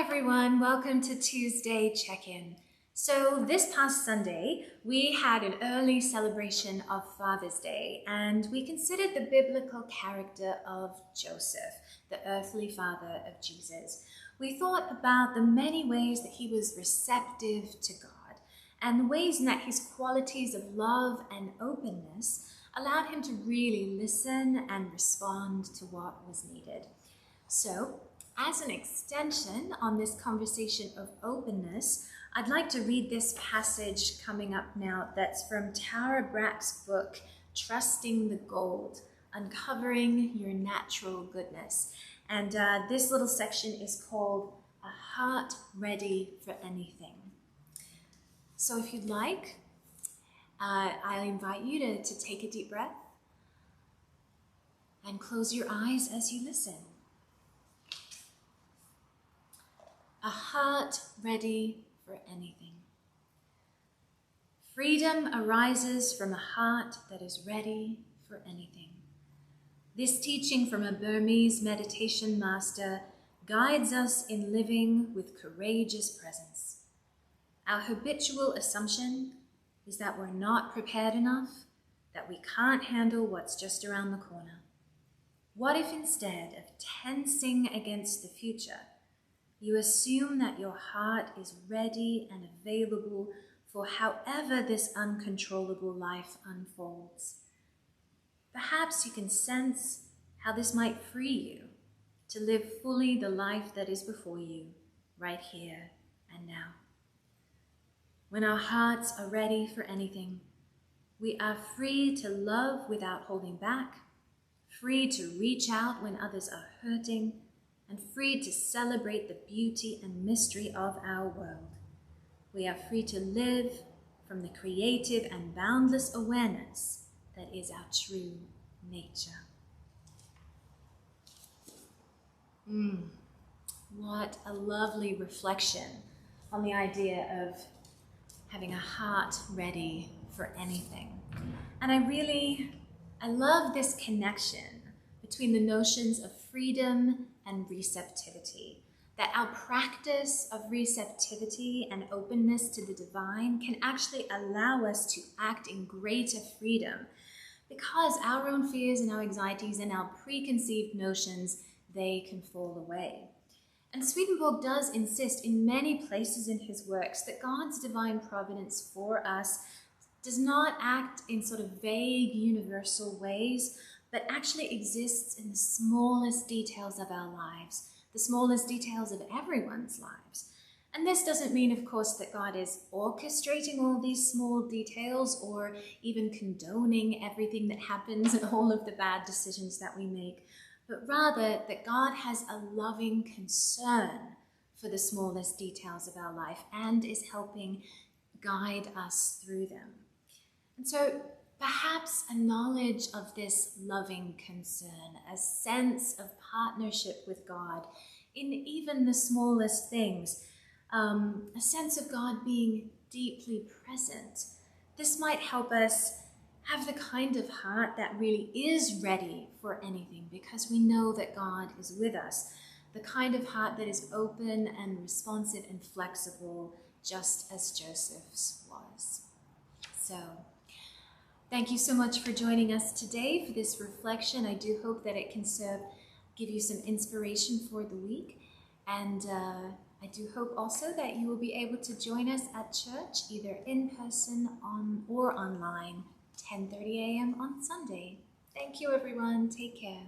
everyone, welcome to Tuesday Check-In. So this past Sunday, we had an early celebration of Father's Day, and we considered the biblical character of Joseph, the earthly father of Jesus. We thought about the many ways that he was receptive to God, and the ways in that his qualities of love and openness allowed him to really listen and respond to what was needed. So, as an extension on this conversation of openness, I'd like to read this passage coming up now that's from Tara Brach's book, Trusting the Gold, Uncovering Your Natural Goodness. And this little section is called A Heart Ready for Anything. So if you'd like, I invite you to take a deep breath and close your eyes as you listen. A heart ready for anything. Freedom arises from a heart that is ready for anything. This teaching from a Burmese meditation master guides us in living with courageous presence. Our habitual assumption is that we're not prepared enough, that we can't handle what's just around the corner. What if instead of tensing against the future, you assume that your heart is ready and available for however this uncontrollable life unfolds? Perhaps you can sense how this might free you to live fully the life that is before you, right here and now. When our hearts are ready for anything, we are free to love without holding back, free to reach out when others are hurting, and free to celebrate the beauty and mystery of our world. We are free to live from the creative and boundless awareness that is our true nature. What a lovely reflection on the idea of having a heart ready for anything. And I love this connection between the notions of freedom and receptivity, that our practice of receptivity and openness to the divine can actually allow us to act in greater freedom because our own fears and our anxieties and our preconceived notions, they can fall away. And Swedenborg does insist in many places in his works that God's divine providence for us does not act in sort of vague universal ways, but actually exists in the smallest details of our lives, the smallest details of everyone's lives. And this doesn't mean, of course, that God is orchestrating all these small details or even condoning everything that happens and all of the bad decisions that we make, but rather that God has a loving concern for the smallest details of our life and is helping guide us through them. And so perhaps a knowledge of this loving concern, a sense of partnership with God in even the smallest things, a sense of God being deeply present. This might help us have the kind of heart that really is ready for anything because we know that God is with us, the kind of heart that is open and responsive and flexible, just as Joseph's was. So, thank you so much for joining us today for this reflection. I do hope that it can give you some inspiration for the week. And I do hope also that you will be able to join us at church, either in person or online, 10:30 a.m. on Sunday. Thank you, everyone. Take care.